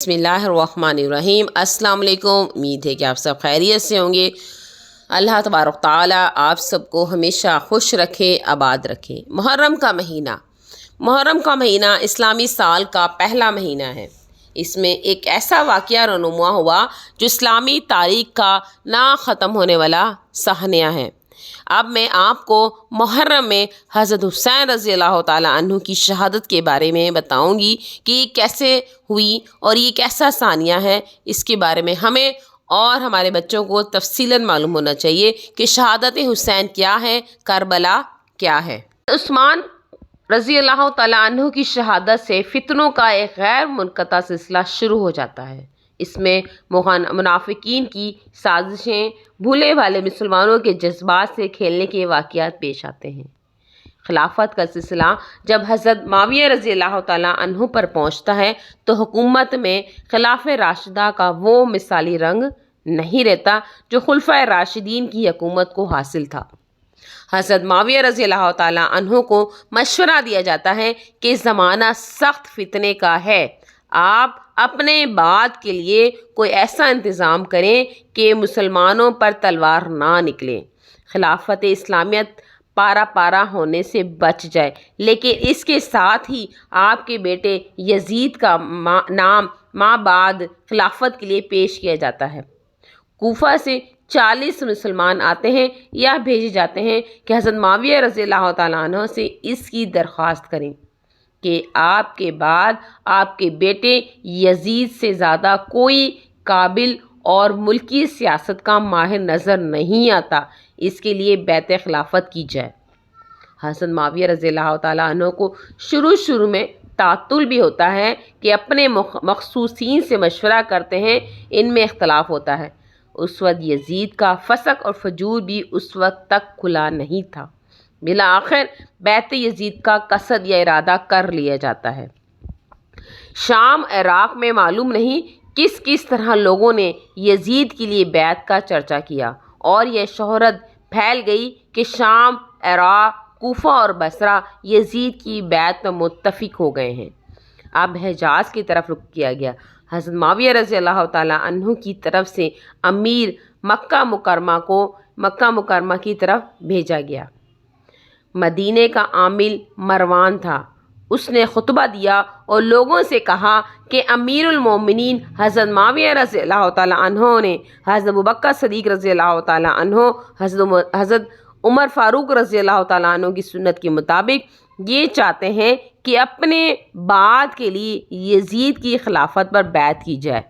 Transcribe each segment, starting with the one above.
बिस्मिल्लाहिर्रहमानिर्रहीम। अस्सलाम वालेकुम। उम्मीद है कि आप सब खैरियत से होंगे। अल्लाह तबारक ताला आप सबको हमेशा खुश रखे, आबाद रखे। मुहर्रम का महीना इस्लामी साल का पहला महीना है। इसमें एक ऐसा वाक़या रनुमा हुआ जो इस्लामी तारीख़ का ना ख़त्म होने वाला साहनिया है। अब मैं आपको मुहर्रम में हज़रत हुसैन रज़ी अल्लाह ताला अन्हु की शहादत के बारे में बताऊंगी कि कैसे हुई और ये कैसा सानिया है। इसके बारे में हमें और हमारे बच्चों को तफसीलन मालूम होना चाहिए कि शहादत हुसैन क्या है, करबला क्या है। उस्मान रज़ी अल्लाह ताला अन्हु की शहादत से फितनों का एक गैर मुनक़ता सिलसिला शुरू हो जाता है। इसमें मुनाफिकीन की साजिशें, भूले भाले मुसलमानों के जज्बात से खेलने के वाक़यात पेश आते हैं। खिलाफत का सिलसिला जब हज़रत माविया रज़ी अल्लाह ताला अन्हु पर पहुँचता है तो हुकूमत में खिलाफ़े राशिदा का वो मिसाली रंग नहीं रहता जो खुलफ़ाए राशिदीन की हुकूमत को हासिल था। हज़रत माविया रज़ी अल्लाह ताला अन्हु को मशवरा दिया जाता है कि ज़माना सख्त फितने का है, आप अपने बाद के लिए कोई ऐसा इंतज़ाम करें कि मुसलमानों पर तलवार ना निकले, खिलाफत इस्लामियत पारा पारा होने से बच जाए। लेकिन इसके साथ ही आपके बेटे यजीद का नाम माँ बाद खिलाफत के लिए पेश किया जाता है। कूफा से 40 मुसलमान आते हैं या भेजे जाते हैं कि हज़रत माविया रज़ी अल्लाह ताला अन्हु से इसकी दरख्वास्त करें कि आपके बाद आपके बेटे यजीद से ज़्यादा कोई काबिल और मुल्की सियासत का माहिर नज़र नहीं आता, इसके लिए बैत खिलाफत की जाए। हज़रत माविया रज़ी अल्लाह ताला अन्हु को शुरू में तातुल भी होता है कि अपने मखसूसीन से मशवरा करते हैं, इनमें इख्तलाफ होता है। उस वक्त यजीद का फसक और फजूर भी उस वक्त तक खुला नहीं था। बिला आखिर बैत यजीद का कसद या इरादा कर लिया जाता है। शाम इराक़ में मालूम नहीं किस किस तरह लोगों ने यजीद के लिए बैत का चर्चा किया और यह शोहरत फैल गई कि शाम, इराक़, कूफा और बसरा यजीद की बैत में मुत्तफ़िक हो गए हैं। अब हिजाज़ की तरफ रुख किया गया। हज़रत माविया रज़ी अल्लाह ताला अन्हु की तरफ से अमीर मक्का मुकरमा की तरफ भेजा गया। मदीने का आमिल मरवान था। उसने खुतबा दिया और लोगों से कहा कि अमीरुल मोमिनीन हज़रत माविया रज़ी अल्लाह ताला अन्हु ने हज़रत अबू बकर सदीक़ रज़ी अल्लाह ताला अन्हु, हज़रत उमर फ़ारूक रज़ी अल्लाह ताला अन्हु की सुन्नत के मुताबिक ये चाहते हैं कि अपने बाद के लिए यजीद की खिलाफत पर बैत की जाए।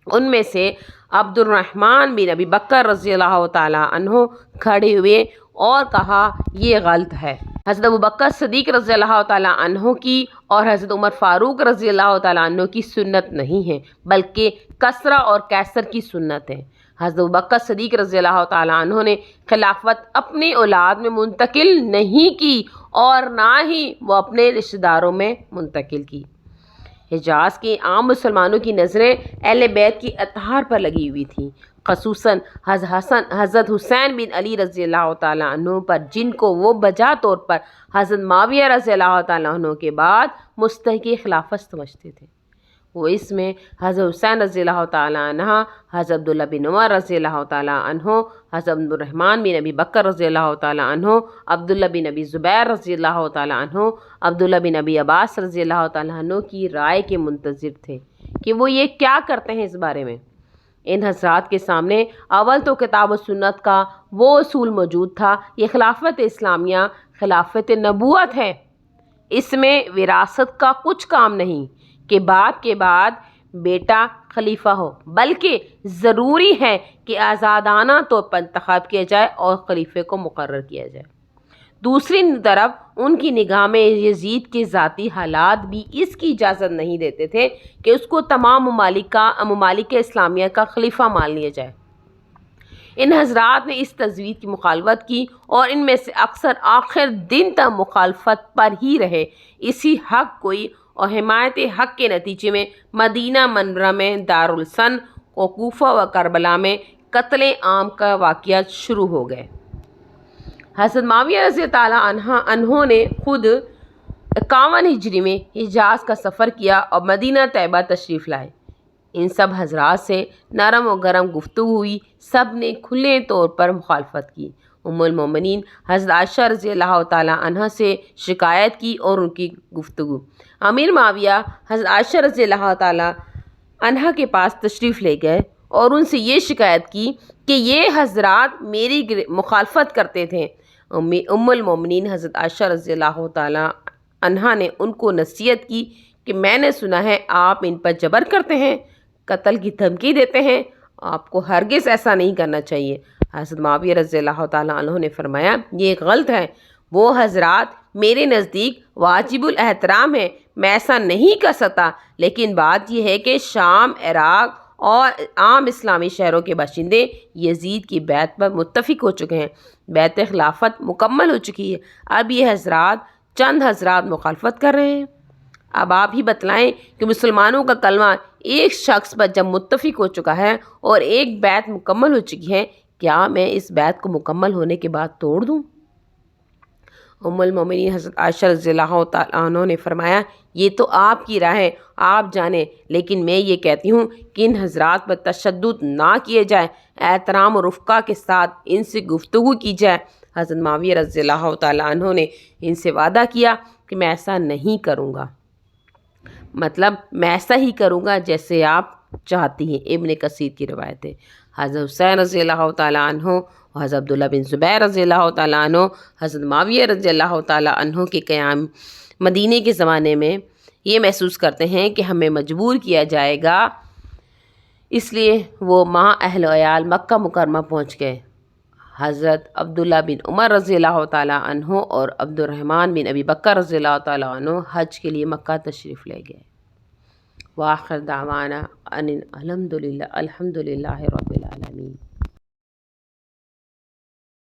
उनमें से अब्दुर्रहमान बिन अबी बकर रज़ी अल्लाह ताला अन्हु खड़े हुए और कहा, ये गलत है। हज़रत अबू बकर सदीक़ रज़ी अल्लाह ताला अन्हु की और हज़रत उमर फ़ारूक रज़ी अल्लाह ताला अन्हु की सुन्नत नहीं है, बल्कि कसरा और कैसर की सुन्नत है। हज़रत अबू बकर सदीक़ रज़ी अल्लाह ताला अन्हु ने खिलाफत अपनी औलाद में मुंतकिल नहीं की और ना ही वो अपने रिश्तेदारों में मुंतकिल की। हिजाज़ के आम मुसलमानों की नज़रें अहले बैत की अतहार पर लगी हुई थीं, ख़ुसूसन हज़रत हुसैन बिन अली रज़ी अल्लाह ताला अन्हु पर, जिनको वो बजा तौर पर हज़रत माविया रज़ी अल्लाह ताला अन्हु के बाद मुस्तहिक़ खिलाफत समझते थे। वो इसमें हज़रत हुसैन रज़ी अल्लाह ताला अन्हा, हज़रत अब्दुल्ला बिन उमर रज़ी अल्लाह ताला अन्हु, हज़रत अब्दुर्रहमान बिन अबी बकर रज़ी अल्लाह ताला अन्हु, अब्दुल्ला बिन अबी ज़ुबैर रज़ी अल्लाह ताला अन्हु, अब्दुल्ला बिन अबी अब्बास रज़ी अल्लाह ताला अन्हु की राय के मुंतज़िर थे कि वो ये क्या करते हैं। इस बारे में इन हज़रात के सामने अव्वल तो किताब व सुन्नत का वो उसूल मौजूद था, ये खिलाफत इस्लामिया खिलाफत नबूवत है, इसमें विरासत का कुछ काम नहीं कि बाप के बाद बेटा खलीफा हो, बल्कि ज़रूरी है कि आज़ादाना तौर पर इंतखाब किया जाए और खलीफे को मुकर्रर किया जाए। दूसरी तरफ उनकी निगाह में यजीद के ज़ाती हालात भी इसकी इजाज़त नहीं देते थे कि उसको तमाम ममालिक इस्लामिया का खलीफा मान लिया जाए। इन हज़रात ने इस तजवीज़ की मुखालफत की और इनमें से अक्सर आखिर दिन तक मुखालफत पर ही रहे। इसी हक़ कोई और हिमायत हक़ के नतीजे में मदीना मनवरा में दारुल सन और कूफा व करबला में कत्ल आम का वाक़या शुरू हो गए। हज़रत माविया रज़ी ताला अन्हु ने खुद 51 ہجری میں حجاز کا سفر کیا اور مدینہ طیبہ تشریف لائے۔ ان سب حضرات سے نرم و گرم گفتگو ہوئی، سب نے کھلے طور پر مخالفت کی۔ ام المومنین حضرت عائشہ رضی اللہ تعالیٰ عنہ سے شکایت کی اور ان کی گفتگو۔ امیر معاویہ حضرت عائشہ رضی اللہ تعالیٰ عنہ کے پاس تشریف لے گئے اور ان سے یہ شکایت کی کہ یہ حضرات میری مخالفت کرتے تھے۔ ام المومنین حضرت عائشہ رضی اللہ تعالیٰ عنہ نے ان کو نصیحت کی کہ میں نے سنا ہے آپ ان پر جبر کرتے ہیں، قتل کی دھمکی دیتے ہیں، آپ کو ہرگز ایسا نہیں کرنا چاہیے۔ حضرت معاویہ رضی اللہ تعالیٰ عنہ نے فرمایا یہ غلط ہے، وہ حضرات میرے نزدیک واجب الاحترام ہیں، میں ایسا نہیں کر سکتا، لیکن بات یہ ہے کہ شام، عراق اور عام اسلامی شہروں کے باشندے یزید کی بیعت پر متفق ہو چکے ہیں، بیعت خلافت مکمل ہو چکی ہے، اب یہ حضرات چند حضرات مخالفت کر رہے ہیں۔ اب آپ ہی بتلائیں کہ مسلمانوں کا کلمہ ایک شخص پر جب متفق ہو چکا ہے اور ایک بیعت مکمل ہو چکی ہے، کیا میں اس بیعت کو مکمل ہونے کے بعد توڑ دوں؟ ام المومنین حضرت عائشہ رضی اللہ تعالیٰ عنہ نے فرمایا یہ تو آپ کی رائے ہے، آپ جانیں، لیکن میں یہ کہتی ہوں کہ ان حضرات پر تشدد نہ کیے جائے، احترام و رفقہ کے ساتھ ان سے گفتگو کی جائے۔ حضرت معاویہ رضی اللہ تعالیٰ عنہ نے ان سے وعدہ کیا کہ میں ایسا نہیں کروں گا، مطلب میں ایسا ہی کروں گا جیسے آپ چاہتی ہیں۔ ابن کثیر کی روایت ہے۔ حضرت حسین رضی اللہ تعالیٰ عنہ اور حضرت عبداللہ بن زبیر رضی اللہ تعالیٰ عنہ حضرت معاویہ رضی اللہ تعالیٰ عنہ کے قیام مدینے کے زمانے میں یہ محسوس کرتے ہیں کہ ہمیں مجبور کیا جائے گا، اس لیے وہ ماں اہل و عیال مکہ مکرمہ پہنچ گئے۔ حضرت عبداللہ بن عمر رضی اللہ تعالیٰ عنہ اور عبد الرحمن بن ابی بکر رضی اللہ تعالیٰ عنہ حج کے لیے مکہ تشریف لے گئے۔ وآخر دعوانا ان الحمد للہ رب العالمین۔